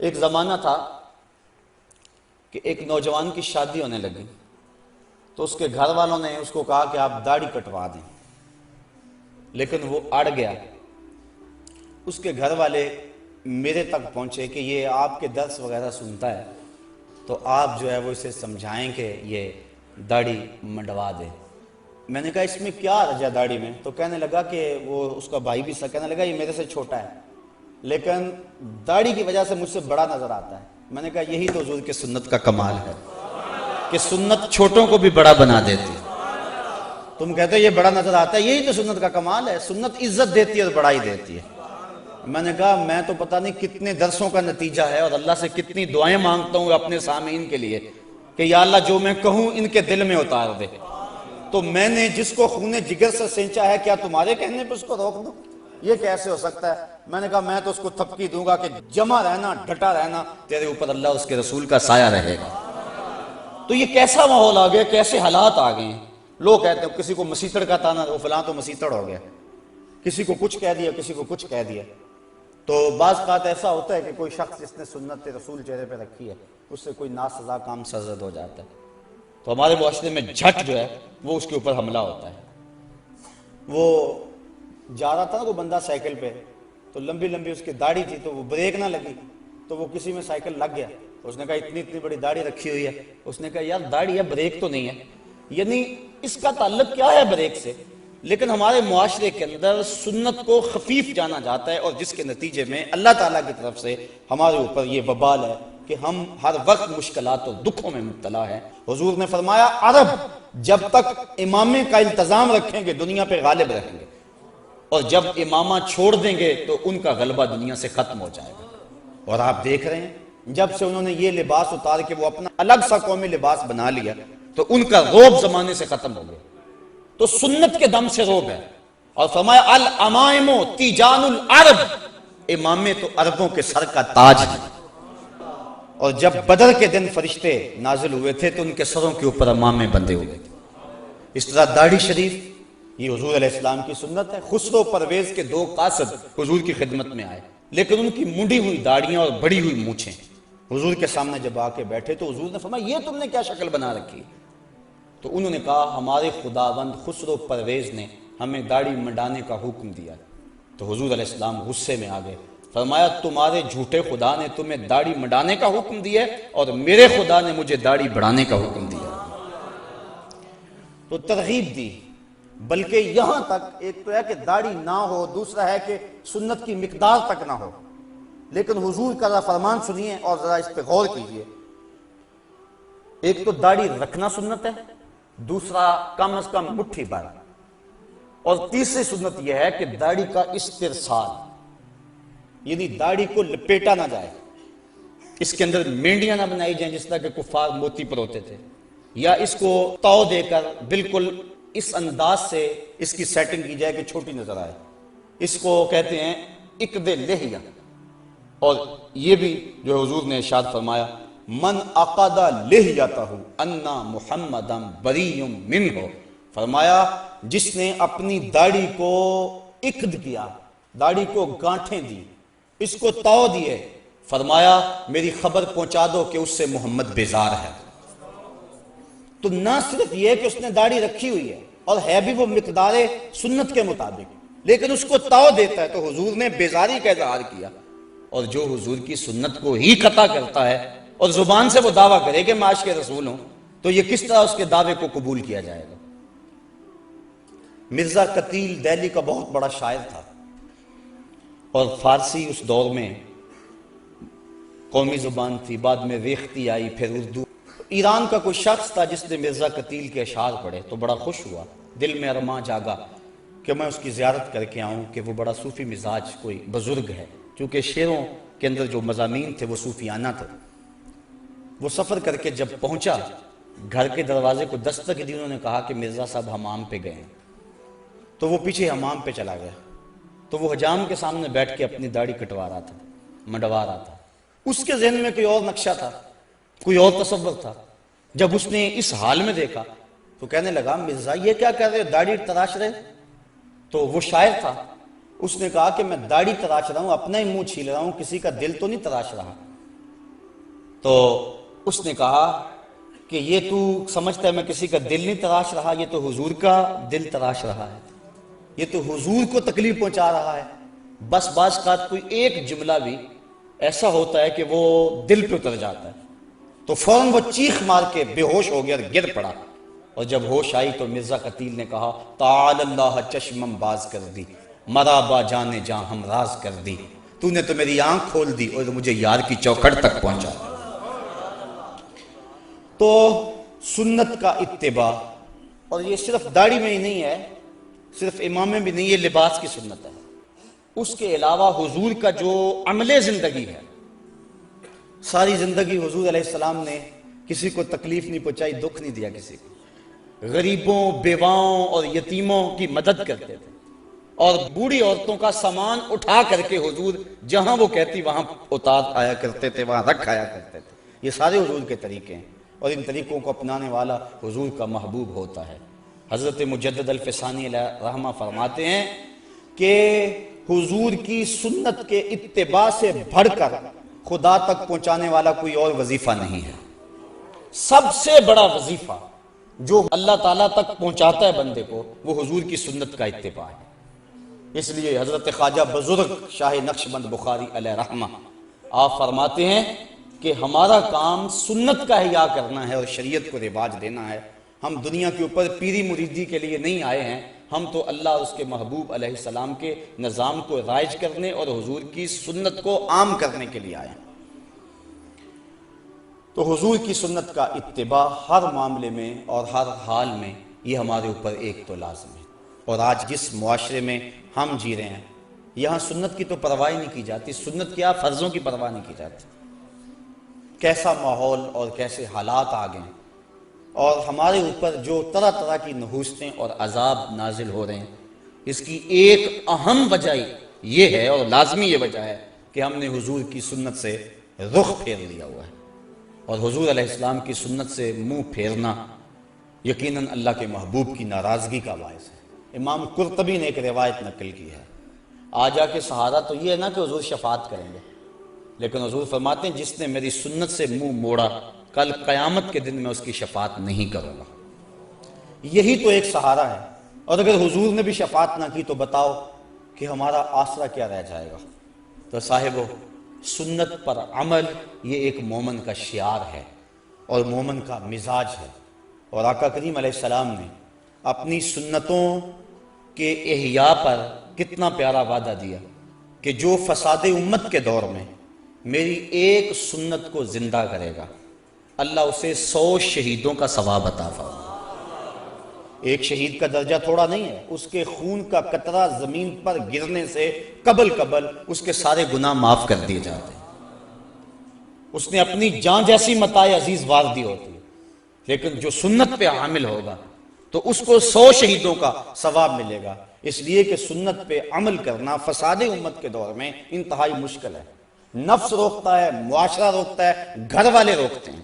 ایک زمانہ تھا کہ ایک نوجوان کی شادی ہونے لگی تو اس کے گھر والوں نے اس کو کہا کہ آپ داڑھی کٹوا دیں، لیکن وہ اڑ گیا۔ اس کے گھر والے میرے تک پہنچے کہ یہ آپ کے درس وغیرہ سنتا ہے تو آپ جو ہے وہ اسے سمجھائیں کہ یہ داڑھی منڈوا دے۔ میں نے کہا اس میں کیا حرج ہے داڑھی میں؟ تو کہنے لگا کہ وہ اس کا بھائی بھی کہنے لگا یہ میرے سے چھوٹا ہے لیکن داڑھی کی وجہ سے مجھ سے بڑا نظر آتا ہے۔ میں نے کہا یہی تو حضور کے سنت کا کمال ہے کہ سنت چھوٹوں کو بھی بڑا بنا دیتی ہے۔ تم کہتے ہو یہ بڑا نظر آتا ہے، یہی تو سنت کا کمال ہے، سنت عزت دیتی ہے اور بڑائی دیتی ہے۔ میں نے کہا میں تو پتہ نہیں کتنے درسوں کا نتیجہ ہے اور اللہ سے کتنی دعائیں مانگتا ہوں اپنے سامعین کے لیے کہ یا اللہ جو میں کہوں ان کے دل میں اتار دے۔ تو میں نے جس کو خون جگر سے سینچا ہے کیا تمہارے کہنے پہ اس کو روک دوں؟ یہ کیسے ہو سکتا ہے؟ میں نے کہا میں تو اس کو تھپکی دوں گا کہ جمع رہنا، ڈٹا رہنا، تیرے اوپر اللہ اس کے رسول کا سایہ رہے گا۔ تو یہ کیسا ماحول آ گیا، کیسے حالات آ گئے ہیں۔ لوگ کہتے ہیں کسی کو مسیتڑ کا تانا، وہ فلاں تو مسیتڑ ہو گیا، کسی کو کچھ کہہ دیا، کسی کو کچھ کہہ دیا۔ تو بعض بات ایسا ہوتا ہے کہ کوئی شخص جس نے سنت رسول چہرے پہ رکھی ہے اس سے کوئی ناسزا کام سرزد ہو جاتا ہے تو ہمارے معاشرے میں جھٹ جو ہے وہ اس کے اوپر حملہ ہوتا ہے۔ وہ جا رہا تھا نا وہ بندہ سائیکل پہ، تو لمبی لمبی اس کی داڑھی تھی تو وہ بریک نہ لگی تو وہ کسی میں سائیکل لگ گیا۔ اس نے کہا اتنی بڑی داڑھی رکھی ہوئی ہے، اس نے کہا یار داڑھی ہے بریک تو نہیں ہے، یعنی اس کا تعلق کیا ہے بریک سے؟ لیکن ہمارے معاشرے کے اندر سنت کو خفیف جانا جاتا ہے اور جس کے نتیجے میں اللہ تعالیٰ کی طرف سے ہمارے اوپر یہ وبال ہے کہ ہم ہر وقت مشکلات اور دکھوں میں مبتلا ہیں۔ حضور نے فرمایا عرب جب تک امامے کا التزام رکھیں گے دنیا پہ غالب رہیں گے، اور جب امامہ چھوڑ دیں گے تو ان کا غلبہ دنیا سے ختم ہو جائے گا۔ اور آپ دیکھ رہے ہیں جب سے انہوں نے یہ لباس اتار کے وہ اپنا الگ سا قومی لباس بنا لیا تو ان کا رعب زمانے سے ختم ہو گیا۔ تو سنت کے دم سے رعب ہے۔ اور فرمایا الامائم تیجان العرب، امامے تو عربوں کے سر کا تاج ہے۔ اور جب بدر کے دن فرشتے نازل ہوئے تھے تو ان کے سروں کے اوپر امامے بندھے ہوئے تھے۔ اس طرح داڑھی شریف یہ حضور علیہ السلام کی سنت ہے۔ خسرو پرویز کے دو قاصد حضور کی خدمت میں آئے لیکن ان کی منڈی ہوئی داڑیاں اور بڑی ہوئی مونچھیں حضور کے سامنے جب آ کے بیٹھے تو حضور نے فرمایا یہ تم نے کیا شکل بنا رکھی؟ تو انہوں نے کہا ہمارے خداوند خسرو پرویز نے ہمیں داڑھی منڈانے کا حکم دیا۔ تو حضور علیہ السلام غصے میں آ گئے، فرمایا تمہارے جھوٹے خدا نے تمہیں داڑھی منڈانے کا حکم دیا اور میرے خدا نے مجھے داڑھی بڑھانے کا حکم دیا۔ تو ترغیب دی، بلکہ یہاں تک ایک تو ہے کہ داڑھی نہ ہو، دوسرا ہے کہ سنت کی مقدار تک نہ ہو۔ لیکن حضور کا فرمان سنیے اور ذرا اس پہ غور کیجئے۔ ایک تو داڑھی رکھنا سنت ہے، دوسرا کم از کم مٹھی بھر، اور تیسری سنت یہ ہے کہ داڑھی کا استرسال، یعنی داڑھی کو لپیٹا نہ جائے، اس کے اندر مینڈیاں نہ بنائی جائیں جس طرح کہ کفار موتی پروتے تھے، یا اس کو تو دے کر بالکل اس انداز سے اس کی سیٹنگ کی جائے کہ چھوٹی نظر آئے۔ اس کو کہتے ہیں اقد لحیہ۔ اور یہ بھی جو حضور نے ارشاد فرمایا من عقد لحیتہ انا محمدا بری منہ، فرمایا جس نے اپنی داڑھی کو عقد کیا، داڑھی کو گانٹھیں دی، اس کو تو دیے، فرمایا میری خبر پہنچا دو کہ اس سے محمد بیزار ہے۔ تو نہ صرف یہ کہ اس نے داڑھی رکھی ہوئی ہے اور ہے بھی وہ مقدار سنت کے مطابق، لیکن اس کو تو دیتا ہے، تو حضور نے بیزاری کا اظہار کیا۔ اور جو حضور کی سنت کو ہی قطع کرتا ہے اور زبان سے وہ دعویٰ کرے کہ میں عاشق رسول ہوں، تو یہ کس طرح اس کے دعوے کو قبول کیا جائے گا؟ مرزا قتیل دہلی کا بہت بڑا شاعر تھا اور فارسی اس دور میں قومی زبان تھی، بعد میں ریختی آئی، پھر اردو۔ ایران کا کوئی شخص تھا جس نے مرزا قتیل کے اشعار پڑھے تو بڑا خوش ہوا، دل میں ارماں جاگا کہ میں اس کی زیارت کر کے آؤں کہ وہ بڑا صوفی مزاج کوئی بزرگ ہے، کیونکہ شعروں کے اندر جو مضامین تھے وہ صوفیانہ تھے۔ وہ سفر کر کے جب پہنچا، گھر کے دروازے کو دستک دی، انہوں نے کہا کہ مرزا صاحب حمام پہ گئے ہیں، تو وہ پیچھے حمام پہ چلا گیا۔ تو وہ حجام کے سامنے بیٹھ کے اپنی داڑھی کٹوا رہا تھا، منڈوا رہا تھا۔ اس کے ذہن میں کوئی اور نقشہ تھا، کوئی اور تصور تھا۔ جب اس نے اس حال میں دیکھا تو کہنے لگا مرزا یہ کیا کر رہے، داڑھی تراش رہے؟ تو وہ شاعر تھا، اس نے کہا کہ میں داڑھی تراش رہا ہوں، اپنا ہی منہ چھیل رہا ہوں، کسی کا دل تو نہیں تراش رہا۔ تو اس نے کہا کہ یہ تو سمجھتا ہے میں کسی کا دل نہیں تراش رہا، یہ تو حضور کا دل تراش رہا ہے، یہ تو حضور کو تکلیف پہنچا رہا ہے۔ بس بعض اوقات کوئی ایک جملہ بھی ایسا ہوتا ہے کہ وہ دل پہ اتر جاتا ہے، تو فوراً وہ چیخ مار کے بے ہوش ہو گیا اور گر پڑا، اور جب ہوش آئی تو مرزا قتیل نے کہا تعال اللہ چشمم باز کر دی، مرا با جانے جاں ہم راز کر دی، تو نے تو میری آنکھ کھول دی اور مجھے یار کی چوکھٹ تک پہنچا۔ تو سنت کا اتباع، اور یہ صرف داڑھی میں ہی نہیں ہے، صرف امام میں بھی نہیں، یہ لباس کی سنت ہے۔ اس کے علاوہ حضور کا جو عمل زندگی ہے، ساری زندگی حضور علیہ السلام نے کسی کو تکلیف نہیں پہنچائی، دکھ نہیں دیا کسی کو، غریبوں، بیواؤں اور یتیموں کی مدد کرتے تھے، اور بوڑھی عورتوں کا سامان اٹھا کر کے حضور جہاں وہ کہتی وہاں اتار آیا کرتے تھے، وہاں رکھ آیا کرتے تھے۔ یہ سارے حضور کے طریقے ہیں، اور ان طریقوں کو اپنانے والا حضور کا محبوب ہوتا ہے۔ حضرت مجدد الفسانی علیہ رحمہ فرماتے ہیں کہ حضور کی سنت کے اتباع سے بڑھ کر خدا تک پہنچانے والا کوئی اور وظیفہ نہیں ہے۔ سب سے بڑا وظیفہ جو اللہ تعالیٰ تک پہنچاتا ہے بندے کو، وہ حضور کی سنت کا اتباع ہے۔ اس لیے حضرت خواجہ بزرگ شاہ نقشبند بخاری علیہ رحمہ آپ فرماتے ہیں کہ ہمارا کام سنت کا احیاء کرنا ہے اور شریعت کو رواج دینا ہے۔ ہم دنیا کے اوپر پیری مریدی کے لیے نہیں آئے ہیں، ہم تو اللہ اور اس کے محبوب علیہ السلام کے نظام کو رائج کرنے اور حضور کی سنت کو عام کرنے کے لیے آئے ہیں۔ تو حضور کی سنت کا اتباع ہر معاملے میں اور ہر حال میں یہ ہمارے اوپر ایک تو لازم ہے۔ اور آج جس معاشرے میں ہم جی رہے ہیں، یہاں سنت کی تو پرواہ نہیں کی جاتی، سنت کیا فرضوں کی پرواہ نہیں کی جاتی۔ کیسا ماحول اور کیسے حالات آ گئے، اور ہمارے اوپر جو طرح طرح کی نحوستیں اور عذاب نازل ہو رہے ہیں، اس کی ایک اہم وجہ یہ ہے اور لازمی یہ وجہ ہے کہ ہم نے حضور کی سنت سے رخ پھیر لیا ہوا ہے، اور حضور علیہ السلام کی سنت سے منہ پھیرنا یقیناً اللہ کے محبوب کی ناراضگی کا باعث ہے۔ امام قرطبی نے ایک روایت نقل کی ہے، آجا کے سہارا تو یہ ہے نا کہ حضور شفاعت کریں گے، لیکن حضور فرماتے ہیں جس نے میری سنت سے منہ موڑا کل قیامت کے دن میں اس کی شفاعت نہیں کروں گا۔ یہی تو ایک سہارا ہے، اور اگر حضور نے بھی شفاعت نہ کی تو بتاؤ کہ ہمارا آسرا کیا رہ جائے گا۔ تو صاحبو، سنت پر عمل یہ ایک مومن کا شعار ہے اور مومن کا مزاج ہے، اور آقا کریم علیہ السلام نے اپنی سنتوں کے احیاء پر کتنا پیارا وعدہ دیا کہ جو فساد امت کے دور میں میری ایک سنت کو زندہ کرے گا، اللہ اسے 100 شہیدوں کا ثواب عطا فرمائے۔ ایک شہید کا درجہ تھوڑا نہیں ہے، اس کے خون کا قطرہ زمین پر گرنے سے قبل اس کے سارے گناہ معاف کر دیے جاتے ہیں۔ اس نے اپنی جان جیسی متاع عزیز وار دی ہوتی ہے، لیکن جو سنت پہ عامل ہوگا تو اس کو 100 شہیدوں کا ثواب ملے گا، اس لیے کہ سنت پہ عمل کرنا فساد امت کے دور میں انتہائی مشکل ہے۔ نفس روکتا ہے، معاشرہ روکتا ہے، گھر والے روکتے ہیں۔